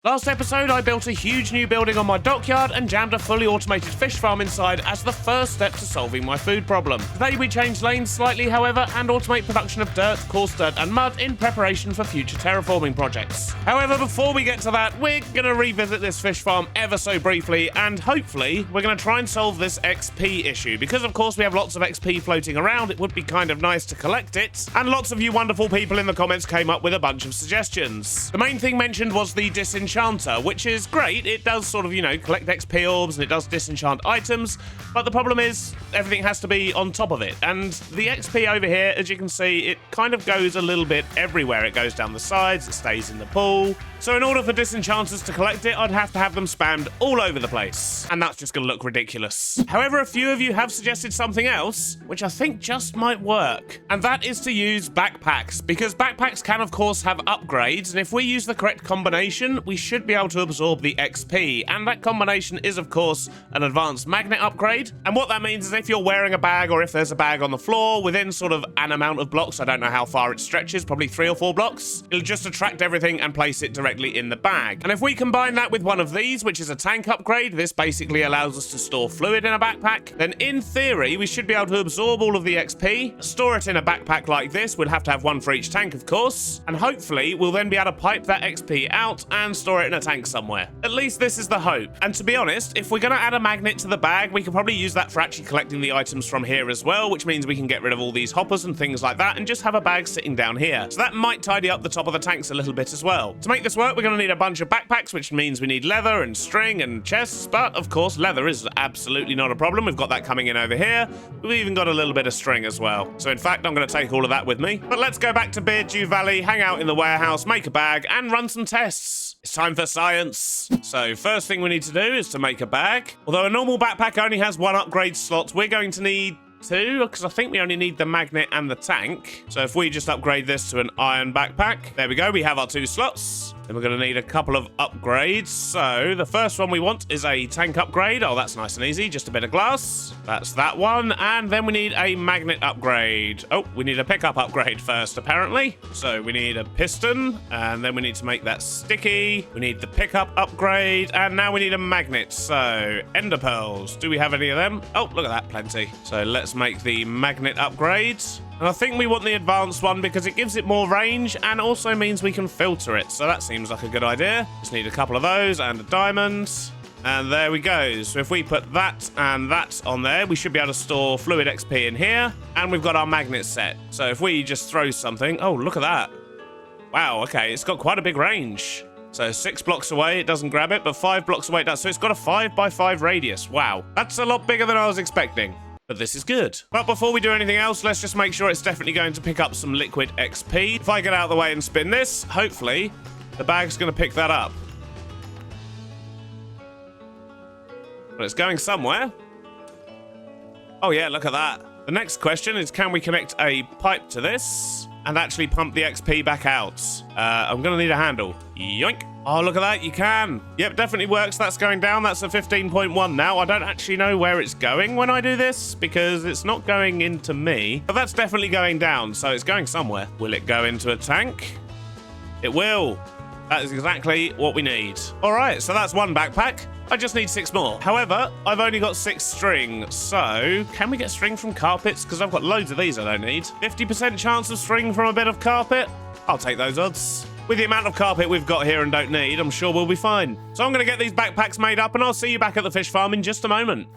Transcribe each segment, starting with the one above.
Last episode, I built a huge new building on my dockyard and jammed a fully automated fish farm inside as the first step to solving my food problem. Today we change lanes slightly, however, and automate production of dirt, coarse dirt and mud in preparation for future terraforming projects. However, before we get to that, we're going to revisit this fish farm ever so briefly, and hopefully we're going to try and solve this XP issue, because of course we have lots of XP floating around. It would be kind of nice to collect it, and lots of you wonderful people in the comments came up with a bunch of suggestions. The main thing mentioned was the disenchanter, which is great. It does sort of, collect XP orbs and it does disenchant items, but the problem is everything has to be on top of it. And the XP over here, as you can see, it kind of goes a little bit everywhere. It goes down the sides, it stays in the pool. So in order for disenchanters to collect it, I'd have to have them spammed all over the place. And that's just going to look ridiculous. However, a few of you have suggested something else, which I think just might work. And that is to use backpacks, because backpacks can of course have upgrades, and if we use the correct combination, we should be able to absorb the XP. And that combination is of course an advanced magnet upgrade. And what that means is if you're wearing a bag, or if there's a bag on the floor within sort of an amount of blocks, I don't know how far it stretches, probably 3 or 4 blocks, it'll just attract everything and place it directly in the bag. And if we combine that with one of these, which is a tank upgrade, this basically allows us to store fluid in a backpack, then in theory we should be able to absorb all of the XP, store it in a backpack like this. We'll have to have one for each tank of course, and hopefully we'll then be able to pipe that XP out and store it in a tank somewhere. At least this is the hope. And to be honest, if we're going to add a magnet to the bag, we could probably use that for actually collecting the items from here as well, which means we can get rid of all these hoppers and things like that and just have a bag sitting down here. So that might tidy up the top of the tanks a little bit as well. To make this work, we're going to need a bunch of backpacks, which means we need leather and string and chests, but of course leather is absolutely not a problem. We've got that coming in over here. We've even got a little bit of string as well. So in fact, I'm going to take all of that with me. But let's go back to Beardstone Valley, hang out in the warehouse, make a bag, and run some tests. It's time for science. So first thing we need to do is to make a bag. Although a normal backpack only has 1 upgrade slot, we're going to need 2, because I think we only need the magnet and the tank. So if we just upgrade this to an iron backpack, there we go, we have our 2 slots. Then we're going to need a couple of upgrades. So the first one we want is a tank upgrade. Oh, that's nice and easy, just a bit of glass. That's that one. And then we need a magnet upgrade. Oh, we need a pickup upgrade first, apparently. So we need a piston, and then we need to make that sticky. We need the pickup upgrade, and now we need a magnet. So ender pearls, do we have any of them? Oh, look at that, plenty. So let's make the magnet upgrade. And I think we want the advanced one because it gives it more range and also means we can filter it. So that seems like a good idea. Just need a couple of those and a diamond. And there we go. So if we put that and that on there, we should be able to store fluid XP in here. And we've got our magnet set. So if we just throw something... Oh, look at that. Wow, okay. It's got quite a big range. So 6 blocks away, it doesn't grab it, but 5 blocks away it does. So it's got a 5x5 radius. Wow. That's a lot bigger than I was expecting. But this is good. But before we do anything else, let's just make sure it's definitely going to pick up some liquid XP. If I get out of the way and spin this, hopefully the bag's going to pick that up. But it's going somewhere. Oh yeah, look at that. The next question is, can we connect a pipe to this and actually pump the XP back out? I'm going to need a handle. Yoink. Oh, look at that, you can. Yep, definitely works. That's going down. That's a 15.1 now. I don't actually know where it's going when I do this because it's not going into me. But that's definitely going down, so it's going somewhere. Will it go into a tank? It will. That is exactly what we need. All right, so that's 1 backpack. I just need 6 more. However, I've only got 6 string, so can we get string from carpets? Because I've got loads of these I don't need. 50% chance of string from a bit of carpet? I'll take those odds. With the amount of carpet we've got here and don't need, I'm sure we'll be fine. So I'm going to get these backpacks made up and I'll see you back at the fish farm in just a moment.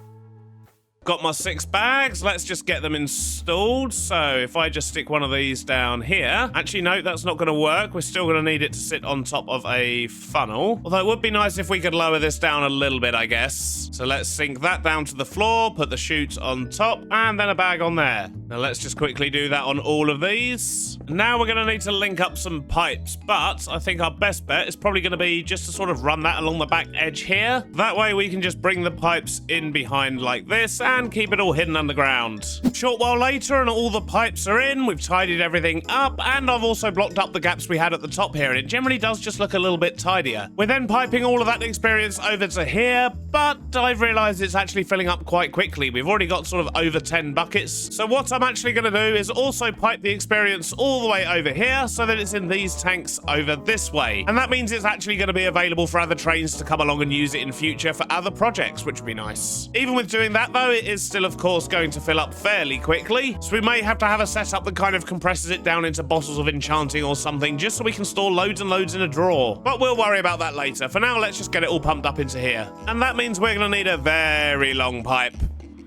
Got my 6 bags. Let's just get them installed. So if I just stick one of these down here. Actually, no, that's not going to work. We're still going to need it to sit on top of a funnel. Although it would be nice if we could lower this down a little bit, I guess. So let's sink that down to the floor, put the chute on top, and then a bag on there. Now let's just quickly do that on all of these. Now we're going to need to link up some pipes, but I think our best bet is probably going to be just to sort of run that along the back edge here. That way we can just bring the pipes in behind like this and keep it all hidden underground. A short while later and all the pipes are in, we've tidied everything up, and I've also blocked up the gaps we had at the top here, and it generally does just look a little bit tidier. We're then piping all of that experience over to here, but I've realized it's actually filling up quite quickly. We've already got sort of over 10 buckets. So what I'm I'm actually going to do is also pipe the experience all the way over here so that it's in these tanks over this way. And that means it's actually going to be available for other trains to come along and use it in future for other projects, which would be nice. Even with doing that though, it is still of course going to fill up fairly quickly, so we may have to have a setup that kind of compresses it down into bottles of enchanting or something, just so we can store loads and loads in a drawer. But we'll worry about that later. For now, let's just get it all pumped up into here. And that means we're going to need a very long pipe.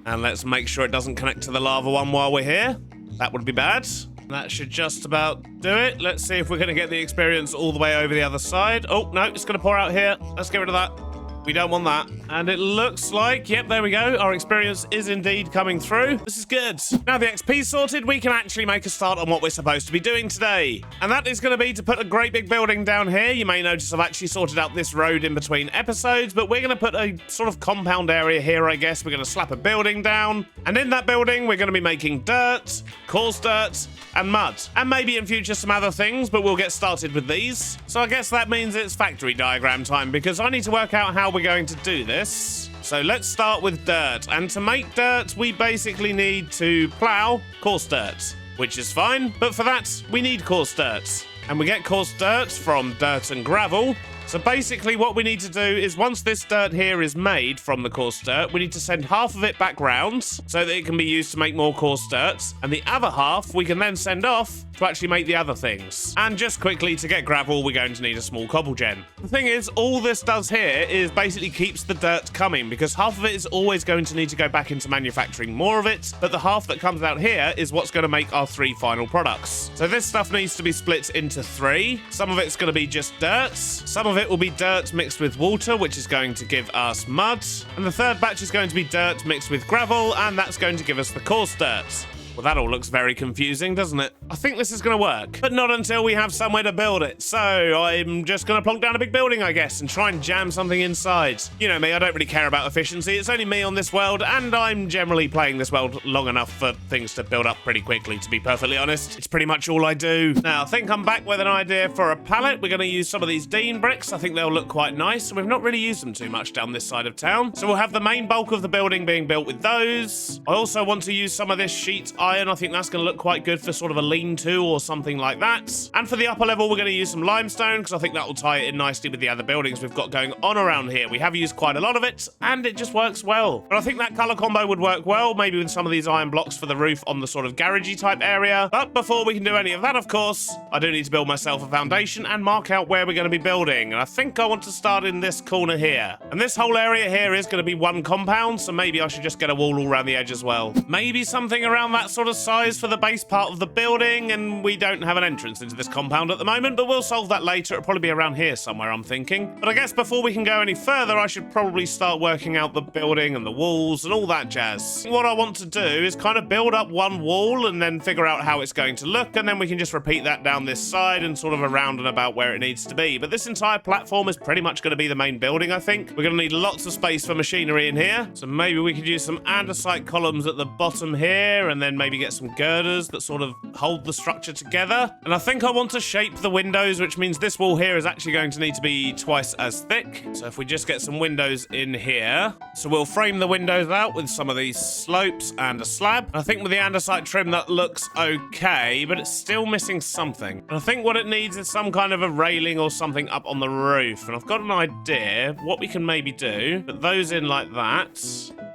And let's make sure it doesn't connect to the lava one while we're here. That would be bad. That should just about do it. Let's see if we're going to get the experience all the way over the other side. Oh, no, it's going to pour out here. Let's get rid of that. We don't want that. And it looks like, yep, there we go. Our experience is indeed coming through. This is good. Now the XP's sorted, we can actually make a start on what we're supposed to be doing today. And that is going to be to put a great big building down here. You may notice I've actually sorted out this road in between episodes, but we're going to put a sort of compound area here, I guess. We're going to slap a building down. And in that building, we're going to be making dirt, coarse dirt, and mud. And maybe in future some other things, but we'll get started with these. So I guess that means it's factory diagram time, because I need to work out how we're going to do this. So let's start with dirt. And to make dirt, we basically need to plow coarse dirt, which is fine. But for that, we need coarse dirt. And we get coarse dirt from dirt and gravel. So basically what we need to do is once this dirt here is made from the coarse dirt, we need to send half of it back round so that it can be used to make more coarse dirt. And the other half we can then send off to actually make the other things. And just quickly, to get gravel, we're going to need a small cobble gen. The thing is, all this does here is basically keeps the dirt coming, because half of it is always going to need to go back into manufacturing more of it, but the half that comes out here is what's going to make our 3 final products. So this stuff needs to be split into 3. Some of it's going to be just dirt, some of it will be dirt mixed with water, which is going to give us mud, and the third batch is going to be dirt mixed with gravel, and that's going to give us the coarse dirt. Well, that all looks very confusing, doesn't it? I think this is going to work, but not until we have somewhere to build it. So I'm just going to plonk down a big building, I guess, and try and jam something inside. You know me, I don't really care about efficiency. It's only me on this world, and I'm generally playing this world long enough for things to build up pretty quickly, to be perfectly honest. It's pretty much all I do. Now, I think I'm back with an idea for a pallet. We're going to use some of these Dean bricks. I think they'll look quite nice. We've not really used them too much down this side of town. So we'll have the main bulk of the building being built with those. I also want to use some of this sheet iron. I think that's going to look quite good for sort of a lean-to or something like that. And for the upper level, we're going to use some limestone, because I think that will tie it in nicely with the other buildings we've got going on around here. We have used quite a lot of it, and it just works well. But I think that colour combo would work well, maybe with some of these iron blocks for the roof on the sort of garagey type area. But before we can do any of that, of course, I do need to build myself a foundation and mark out where we're going to be building. And I think I want to start in this corner here. And this whole area here is going to be one compound, so maybe I should just get a wall all around the edge as well. Maybe something around that sort of size for the base part of the building, and we don't have an entrance into this compound at the moment, but we'll solve that later. It'll probably be around here somewhere, I'm thinking. But I guess before we can go any further, I should probably start working out the building and the walls and all that jazz. What I want to do is kind of build up one wall and then figure out how it's going to look, and then we can just repeat that down this side and sort of around and about where it needs to be. But this entire platform is pretty much going to be the main building, I think. We're going to need lots of space for machinery in here, so maybe we could use some andesite columns at the bottom here, and then maybe get some girders that sort of hold the structure together. And I think I want to shape the windows, which means this wall here is actually going to need to be twice as thick. So if we just get some windows in here, so we'll frame the windows out with some of these slopes and a slab. I think with the andesite trim that looks okay, but it's still missing something. And I think what it needs is some kind of a railing or something up on the roof. And I've got an idea what we can maybe do. Put those in like that,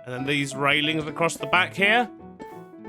and then these railings across the back here.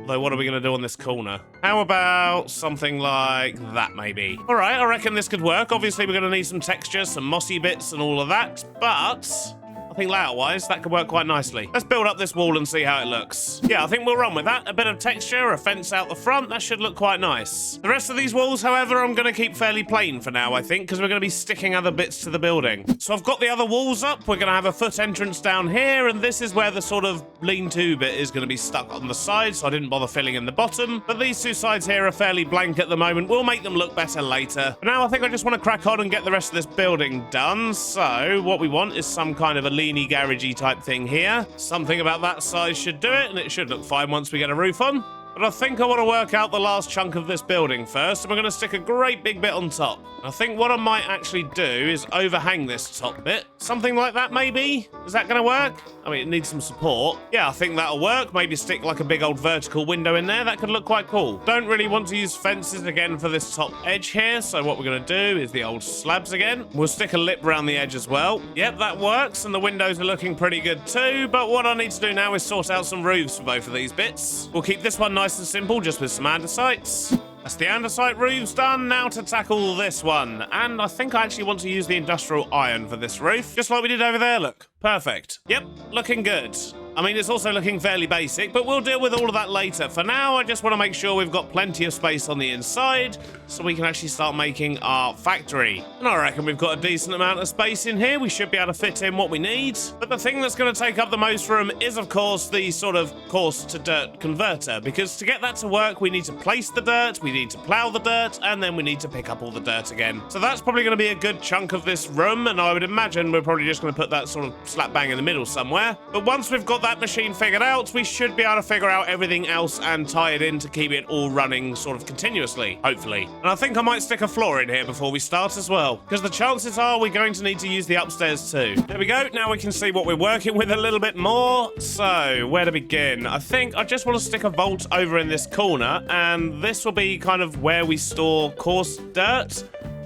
Although, what are we going to do on this corner? How about something like that, maybe? All right, I reckon this could work. Obviously, we're going to need some texture, some mossy bits and all of that, but I think layout-wise, that could work quite nicely. Let's build up this wall and see how it looks. Yeah, I think we'll run with that. A bit of texture, a fence out the front, that should look quite nice. The rest of these walls, however, I'm going to keep fairly plain for now, I think, because we're going to be sticking other bits to the building. So I've got the other walls up. We're going to have a foot entrance down here, and this is where the sort of lean-to bit is going to be stuck on the side, so I didn't bother filling in the bottom. But these two sides here are fairly blank at the moment. We'll make them look better later. But now I think I just want to crack on and get the rest of this building done. So what we want is some kind of a leany garagey type thing here. Something about that size should do it, and it should look fine once we get a roof on. But I think I want to work out the last chunk of this building first, and we're going to stick a great big bit on top. I think what I might actually do is overhang this top bit. Something like that, maybe? Is that going to work? I mean, it needs some support. Yeah, I think that'll work. Maybe stick like a big old vertical window in there. That could look quite cool. Don't really want to use fences again for this top edge here, so what we're going to do is the old slabs again. We'll stick a lip around the edge as well. Yep, that works, and the windows are looking pretty good too, but what I need to do now is sort out some roofs for both of these bits. We'll keep this one nice and simple, just with some andesites. That's the andesite roofs done. Now to tackle this one. And I think I actually want to use the industrial iron for this roof, just like we did over there, look. Perfect. Yep, looking good. I mean, it's also looking fairly basic, but we'll deal with all of that later. For now, I just want to make sure we've got plenty of space on the inside so we can actually start making our factory. And I reckon we've got a decent amount of space in here. We should be able to fit in what we need. But the thing that's going to take up the most room is, of course, the sort of coarse to dirt converter, because to get that to work, we need to place the dirt, we need to plow the dirt, and then we need to pick up all the dirt again. So that's probably going to be a good chunk of this room, and I would imagine we're probably just going to put that sort of slap bang in the middle somewhere. But once we've got that machine figured out, we should be able to figure out everything else and tie it in to keep it all running sort of continuously, hopefully. And I think I might stick a floor in here before we start as well, because the chances are we're going to need to use the upstairs too. There we go. Now we can see what we're working with a little bit more. So where to begin? I think I just want to stick a vault over in this corner, and this will be kind of where we store coarse dirt,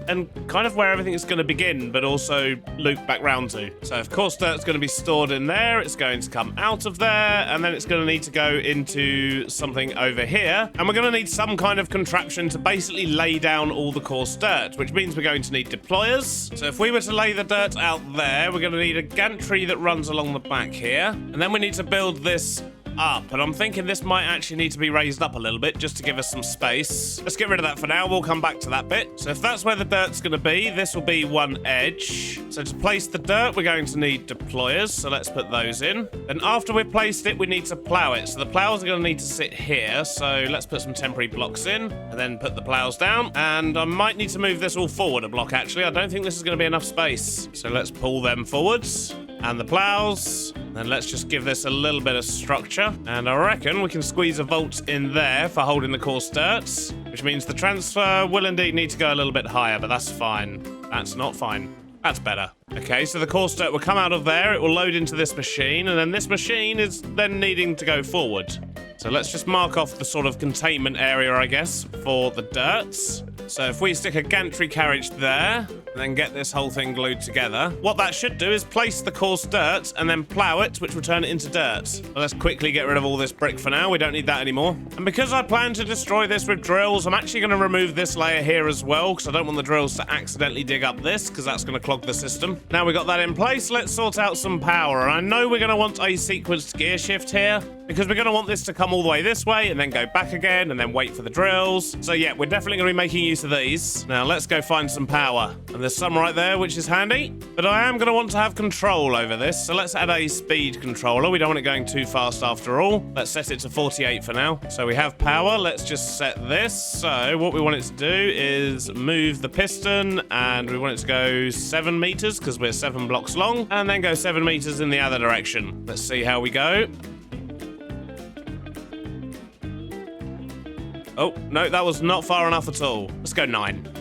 and kind of where everything is going to begin, but also loop back round to. So if coarse dirt's going to be stored in there, it's going to come out of there, and then it's going to need to go into something over here. And we're going to need some kind of contraption to basically lay down all the coarse dirt, which means we're going to need deployers. So if we were to lay the dirt out there, we're going to need a gantry that runs along the back here. And then we need to build this up, and I'm thinking this might actually need to be raised up a little bit just to give us some space. Let's get rid of that for now. We'll come back to that bit. So if that's where the dirt's going to be, this will be one edge. So to place the dirt, we're going to need deployers, so let's put those in. Then after we've placed it, we need to plow it. So the plows are going to need to sit here, so let's put some temporary blocks in and then put the plows down. And I might need to move this all forward a block, actually. I don't think this is going to be enough space, so let's pull them forwards. And the plows. Then let's just give this a little bit of structure. And I reckon we can squeeze a vault in there for holding the coarse dirt, which means the transfer will indeed need to go a little bit higher, but that's fine. That's not fine. That's better. Okay, so the coarse dirt will come out of there, it will load into this machine, and then this machine is then needing to go forward. So let's just mark off the sort of containment area, I guess, for the dirt. So if we stick a gantry carriage there, and then get this whole thing glued together, what that should do is place the coarse dirt and then plow it, which will turn it into dirt. Well, let's quickly get rid of all this brick for now. We don't need that anymore. And because I plan to destroy this with drills, I'm actually going to remove this layer here as well, because I don't want the drills to accidentally dig up this, because that's going to clog the system. Now we got that in place, let's sort out some power. And I know we're going to want a sequenced gear shift here, because we're going to want this to come all the way this way and then go back again and then wait for the drills. So yeah, we're definitely going to be making use of these. Now let's go find some power. And there's some right there, which is handy. But I am going to want to have control over this. So let's add a speed controller. We don't want it going too fast after all. Let's set it to 48 for now. So we have power. Let's just set this. So what we want it to do is move the piston, and we want it to go 7 meters because we're 7 blocks long, and then go 7 meters in the other direction. Let's see how we go. Oh, no, that was not far enough at all. Let's go 9.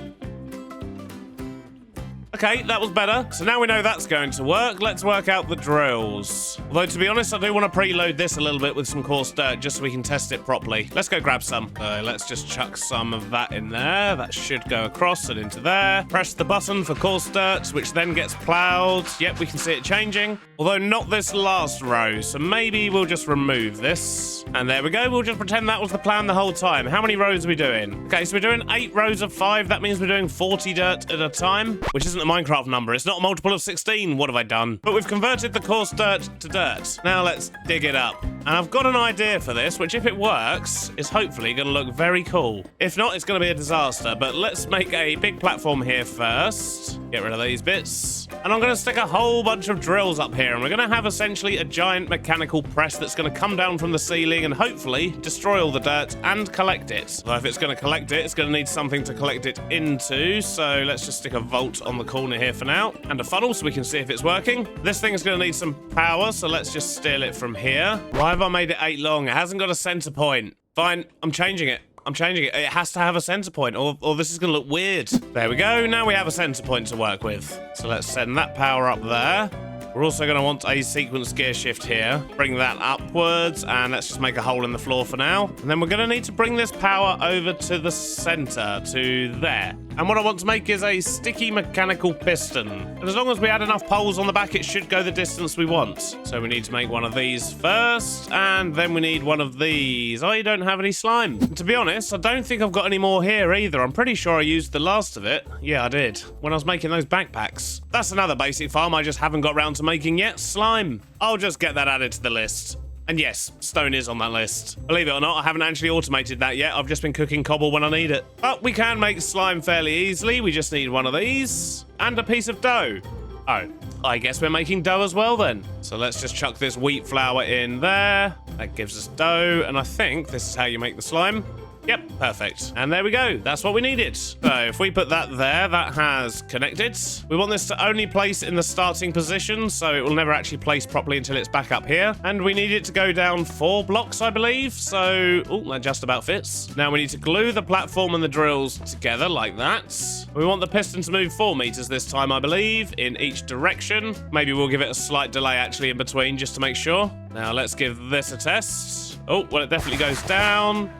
Okay, that was better. So now we know that's going to work. Let's work out the drills. Although, to be honest, I do want to preload this a little bit with some coarse dirt just so we can test it properly. Let's go grab some. Let's just chuck some of that in there. That should go across and into there. Press the button for coarse dirt, which then gets plowed. Yep, we can see it changing. Although not this last row, so maybe we'll just remove this. And there we go. We'll just pretend that was the plan the whole time. How many rows are we doing? Okay, so we're doing 8 rows of 5. That means we're doing 40 dirt at a time, which isn't a Minecraft number. It's not a multiple of 16. What have I done? But we've converted the coarse dirt to dirt. Now let's dig it up. And I've got an idea for this, which if it works, is hopefully going to look very cool. If not, it's going to be a disaster. But let's make a big platform here first. Get rid of these bits. And I'm going to stick a whole bunch of drills up here. And we're going to have essentially a giant mechanical press that's going to come down from the ceiling and hopefully destroy all the dirt and collect it. Although if it's going to collect it, it's going to need something to collect it into. So let's just stick a vault on the corner here for now. And a funnel so we can see if it's working. This thing is going to need some power, so let's just steal it from here. Why have I made it 8 long? It hasn't got a center point. Fine, I'm changing it. I'm changing it. It has to have a center point, or this is going to look weird. There we go. Now we have a center point to work with. So let's send that power up there. We're also going to want a sequence gear shift here. Bring that upwards, and let's just make a hole in the floor for now. And then we're going to need to bring this power over to the center, to there. And what I want to make is a sticky mechanical piston. And as long as we add enough poles on the back, it should go the distance we want. So we need to make one of these first, and then we need one of these. I don't have any slime. And to be honest, I don't think I've got any more here either. I'm pretty sure I used the last of it. Yeah, I did. When I was making those backpacks. That's another basic farm I just haven't got round to making yet. Slime. I'll just get that added to the list. And yes, stone is on that list. Believe it or not, I haven't actually automated that yet. I've just been cooking cobble when I need it. But we can make slime fairly easily. We just need one of these and a piece of dough. Oh, I guess we're making dough as well then. So let's just chuck this wheat flour in there. That gives us dough. And I think this is how you make the slime. Yep, perfect. And there we go. That's what we needed. So if we put that there, that has connected. We want this to only place in the starting position, so it will never actually place properly until it's back up here. And we need it to go down 4 blocks, I believe. So, oh, that just about fits. Now we need to glue the platform and the drills together like that. We want the piston to move 4 meters this time, I believe, in each direction. Maybe we'll give it a slight delay actually in between just to make sure. Now let's give this a test. Oh, well, it definitely goes down.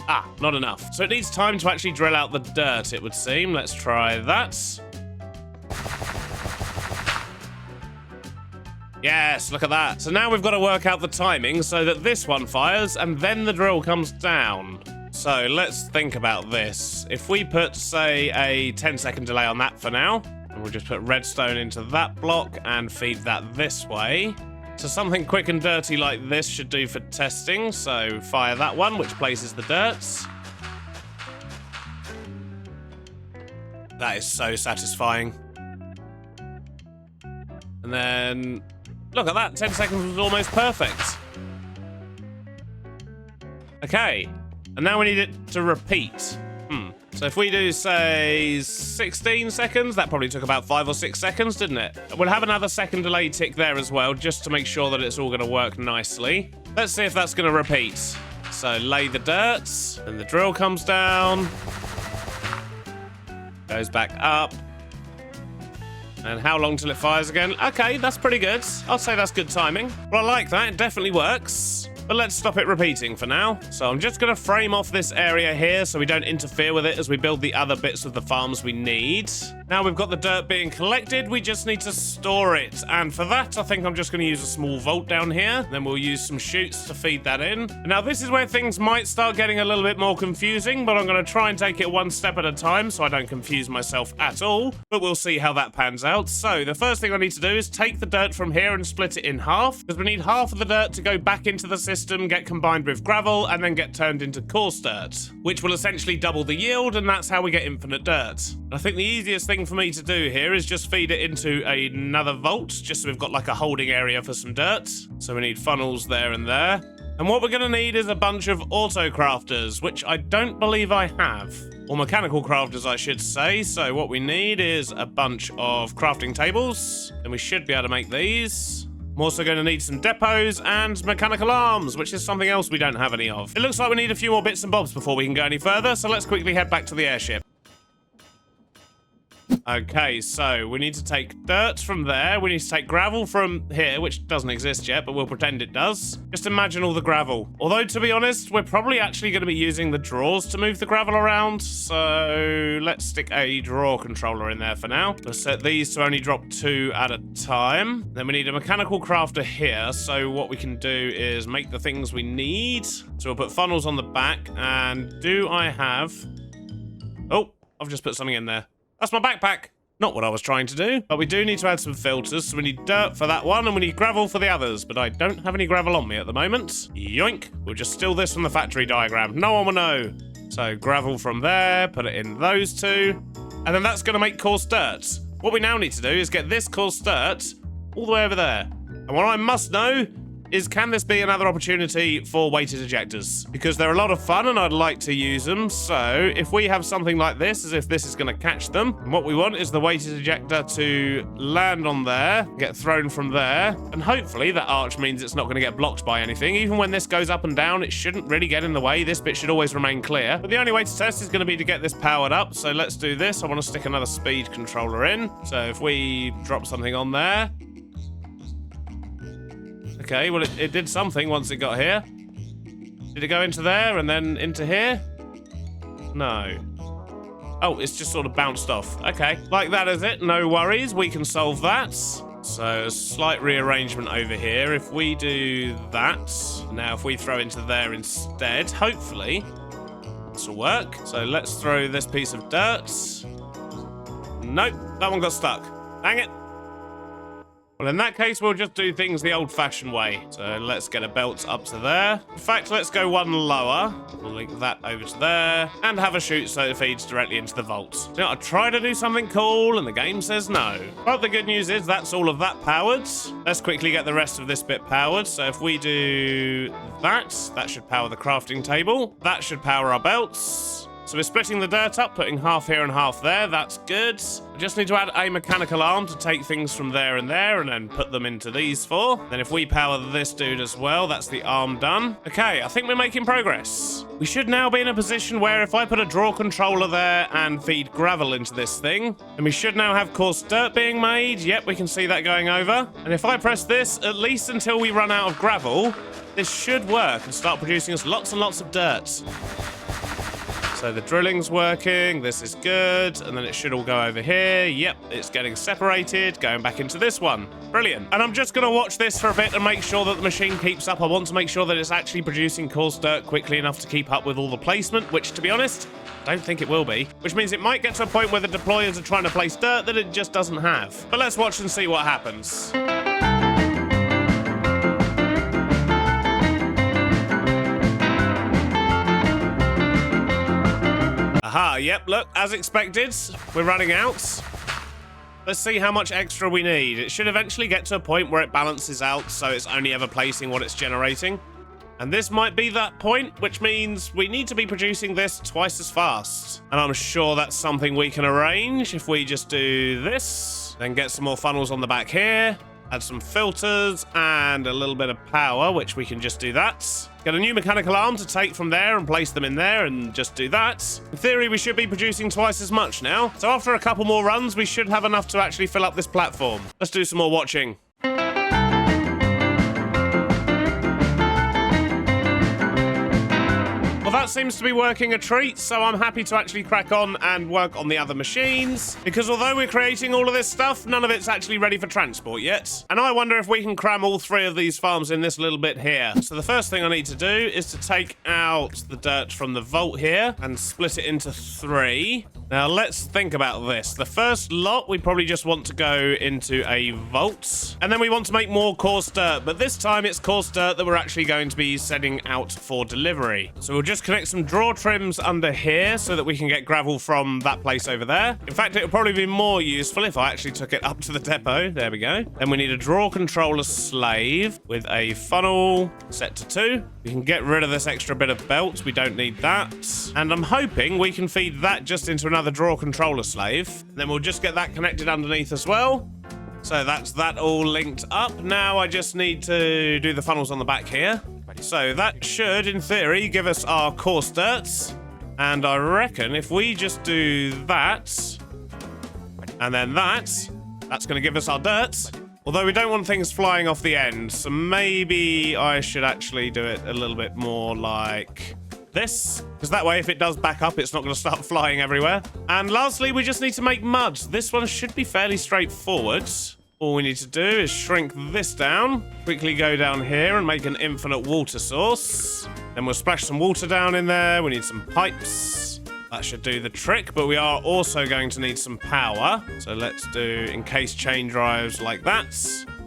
Ah, not enough. So it needs time to actually drill out the dirt, it would seem. Let's try that. Yes, look at that. So now we've got to work out the timing so that this one fires and then the drill comes down. So let's think about this. If we put, say, a 10-second delay on that for now, and we'll just put redstone into that block and feed that this way. So something quick and dirty like this should do for testing. So fire that one, which places the dirt. That is so satisfying. And then, look at that, 10 seconds was almost perfect. Okay, and now we need it to repeat. So if we do, say, 16 seconds, that probably took about 5 or 6 seconds, didn't it? We'll have another second delay tick there as well, just to make sure that it's all going to work nicely. Let's see if that's going to repeat. So lay the dirt, and the drill comes down. Goes back up. And how long till it fires again? Okay, that's pretty good. I'll say that's good timing. Well, I like that. It definitely works. But let's stop it repeating for now. So I'm just going to frame off this area here so we don't interfere with it as we build the other bits of the farms we need. Now we've got the dirt being collected, we just need to store it. And for that, I think I'm just going to use a small vault down here. Then we'll use some chutes to feed that in. Now this is where things might start getting a little bit more confusing, but I'm going to try and take it one step at a time so I don't confuse myself at all. But we'll see how that pans out. So the first thing I need to do is take the dirt from here and split it in half, because we need half of the dirt to go back into the system, get combined with gravel, and then get turned into coarse dirt, which will essentially double the yield, and that's how we get infinite dirt. I think the easiest thing for me to do here is just feed it into another vault, just so we've got like a holding area for some dirt. So we need funnels there and there. And what we're going to need is a bunch of auto crafters, which I don't believe I have. Or mechanical crafters, I should say. So what we need is a bunch of crafting tables, and we should be able to make these. I'm also going to need some depots and mechanical arms, which is something else we don't have any of. It looks like we need a few more bits and bobs before we can go any further, so let's quickly head back to the airship. Okay, so we need to take dirt from there. We need to take gravel from here, which doesn't exist yet, but we'll pretend it does. Just imagine all the gravel. Although, to be honest, we're probably actually going to be using the drawers to move the gravel around. So let's stick a drawer controller in there for now. Let's set these to only drop 2 at a time. Then we need a mechanical crafter here. So what we can do is make the things we need. So we'll put funnels on the back. And do I have... Oh, I've just put something in there. That's my backpack. Not what I was trying to do. But we do need to add some filters, so we need dirt for that one, and we need gravel for the others. But I don't have any gravel on me at the moment. Yoink. We'll just steal this from the factory diagram. No one will know. So gravel from there, put it in those 2. And then that's going to make coarse dirt. What we now need to do is get this coarse dirt all the way over there. And what I must know is, can this be another opportunity for weighted ejectors? Because they're a lot of fun and I'd like to use them. So if we have something like this, as if this is going to catch them, and what we want is the weighted ejector to land on there, get thrown from there, and hopefully that arch means it's not going to get blocked by anything. Even when this goes up and down, it shouldn't really get in the way. This bit should always remain clear. But the only way to test is going to be to get this powered up. So let's do this. I want to stick another speed controller in. So if we drop something on there. Okay, well, it did something once it got here. Did it go into there and then into here? No. Oh, it's just sort of bounced off. Okay, like that is it. No worries. We can solve that. So a slight rearrangement over here. If we do that, now if we throw into there instead, hopefully this will work. So let's throw this piece of dirt. Nope, that one got stuck. Dang it. Well, in that case, we'll just do things the old-fashioned way. So let's get a belt up to there. In fact, let's go one lower. We'll link that over to there. And have a chute so it feeds directly into the vault. You know, I try to do something cool, and the game says no. But the good news is that's all of that powered. Let's quickly get the rest of this bit powered. So if we do that, that should power the crafting table. That should power our belts. So we're splitting the dirt up, putting half here and half there. That's good. I just need to add a mechanical arm to take things from there and then put them into these four. Then if we power this dude as well, that's the arm done. Okay, I think we're making progress. We should now be in a position where if I put a draw controller there and feed gravel into this thing, then we should now have coarse dirt being made. Yep, we can see that going over. And if I press this, at least until we run out of gravel, this should work and start producing us lots and lots of dirt. So the drilling's working, this is good, and then it should all go over here. Yep, it's getting separated, going back into this one. Brilliant. And I'm just going to watch this for a bit and make sure that the machine keeps up. I want to make sure that it's actually producing coarse dirt quickly enough to keep up with all the placement, which, to be honest, I don't think it will be. Which means it might get to a point where the deployers are trying to place dirt that it just doesn't have. But let's watch and see what happens. Aha, yep, look, as expected, we're running out. Let's see how much extra we need. It should eventually get to a point where it balances out, so it's only ever placing what it's generating. And this might be that point, which means we need to be producing this twice as fast. And I'm sure that's something we can arrange if we just do this, then get some more funnels on the back here, add some filters and a little bit of power, which we can just do that. Get a new mechanical arm to take from there and place them in there and just do that. In theory, we should be producing twice as much now. So after a couple more runs, we should have enough to actually fill up this platform. Let's do some more watching. That seems to be working a treat, so I'm happy to actually crack on and work on the other machines, because although we're creating all of this stuff, none of it's actually ready for transport yet. And I wonder if we can cram all three of these farms in this little bit here. So the first thing I need to do is to take out the dirt from the vault here and split it into three. Now let's think about this. The first lot, we probably just want to go into a vault, and then we want to make more coarse dirt, but this time it's coarse dirt that we're actually going to be sending out for delivery. So we'll just connect some draw trims under here so that we can get gravel from that place over there. In fact, it would probably be more useful if I actually took it up to the depot. There we go. Then we need a draw controller slave with a funnel set to 2. We can get rid of this extra bit of belt. We don't need that. And I'm hoping we can feed that just into another draw controller slave. Then we'll just get that connected underneath as well. So that's that all linked up. Now I just need to do the funnels on the back here. So that should, in theory, give us our coarse dirt. And I reckon if we just do that, and then that's going to give us our dirt. Although we don't want things flying off the end, so maybe I should actually do it a little bit more like this, because that way if it does back up, it's not going to start flying everywhere. And lastly, we just need to make mud. This one should be fairly straightforward. All we need to do is shrink this down, quickly go down here and make an infinite water source. Then we'll splash some water down in there. We need some pipes. That should do the trick, but we are also going to need some power. So let's do encased chain drives like that,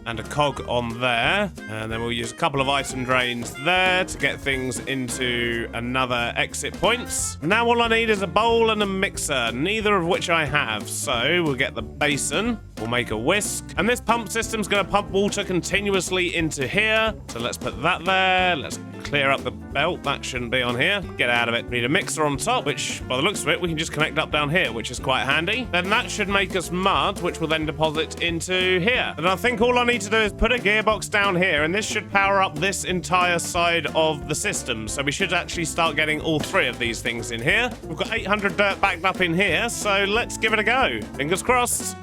and a cog on there. And then we'll use a couple of item drains there to get things into another exit points. Now all I need is a bowl and a mixer, neither of which I have. So we'll get the basin. We'll make a whisk. And this pump system's going to pump water continuously into here. So let's put that there. Let's clear up the belt. That shouldn't be on here. Get out of it. We need a mixer on top, which, by the looks of it, we can just connect up down here, which is quite handy. Then that should make us mud, which will then deposit into here. And I think all I need to do is put a gearbox down here, and this should power up this entire side of the system. So we should actually start getting all three of these things in here. We've got 800 dirt backed up in here, so let's give it a go. Fingers crossed.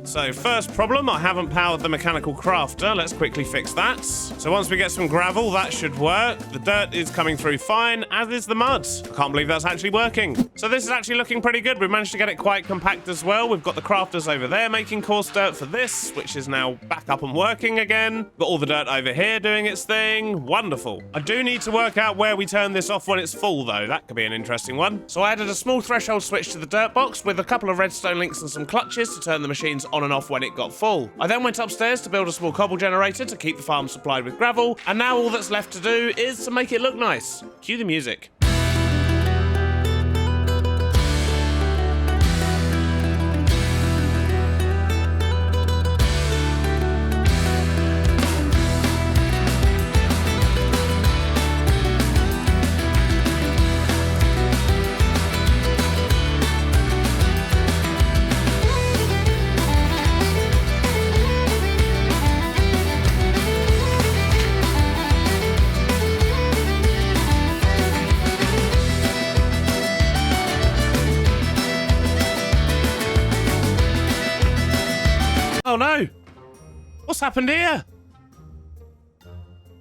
So first problem, I haven't powered the mechanical crafter. Let's quickly fix that. So once we get some gravel, that should work. The dirt is coming through fine, as is the mud. I can't believe that's actually working. So this is actually looking pretty good. We've managed to get it quite compact as well. We've got the crafters over there making coarse dirt for this, which is now back up and working again. Got all the dirt over here doing its thing. Wonderful. I do need to work out where we turn this off when it's full, though. That could be an interesting one. So I added a small threshold switch to the dirt box with a couple of redstone links and some clutches to turn the machines on and off when it got full. I then went upstairs to build a small cobble generator to keep the farm supplied with gravel, and now all that's left to do is to make it look nice. Cue the music. Oh no! What's happened here?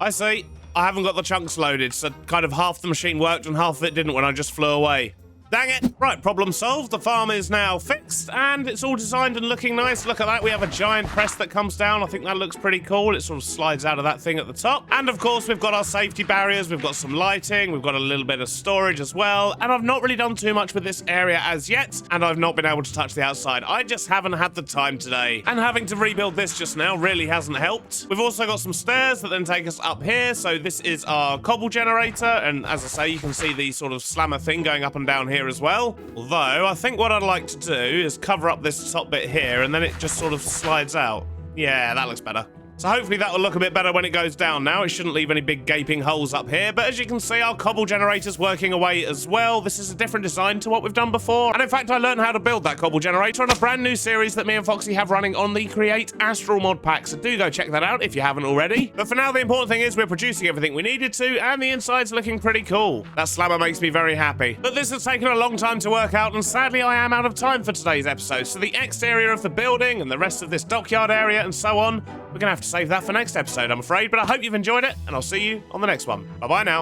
I see. I haven't got the chunks loaded, so kind of half the machine worked and half of it didn't when I just flew away. Dang it! Right, problem solved. The farm is now fixed, and it's all designed and looking nice. Look at that. We have a giant press that comes down. I think that looks pretty cool. It sort of slides out of that thing at the top. And, of course, we've got our safety barriers. We've got some lighting. We've got a little bit of storage as well. And I've not really done too much with this area as yet, and I've not been able to touch the outside. I just haven't had the time today. And having to rebuild this just now really hasn't helped. We've also got some stairs that then take us up here. So this is our cobble generator. And, as I say, you can see the sort of slammer thing going up and down here as well. Although, I think what I'd like to do is cover up this top bit here, and then it just sort of slides out. Yeah, that looks better. So hopefully that will look a bit better when it goes down now. It shouldn't leave any big gaping holes up here. But as you can see, our cobble generator's working away as well. This is a different design to what we've done before. And in fact, I learned how to build that cobble generator on a brand new series that me and Foxy have running on the Create Astral mod pack. So do go check that out if you haven't already. But for now, the important thing is we're producing everything we needed to, and the inside's looking pretty cool. That slammer makes me very happy. But this has taken a long time to work out, and sadly, I am out of time for today's episode. So the exterior of the building and the rest of this dockyard area and so on, we're going to have to save that for next episode, I'm afraid. But I hope you've enjoyed it, and I'll see you on the next one. Bye-bye now.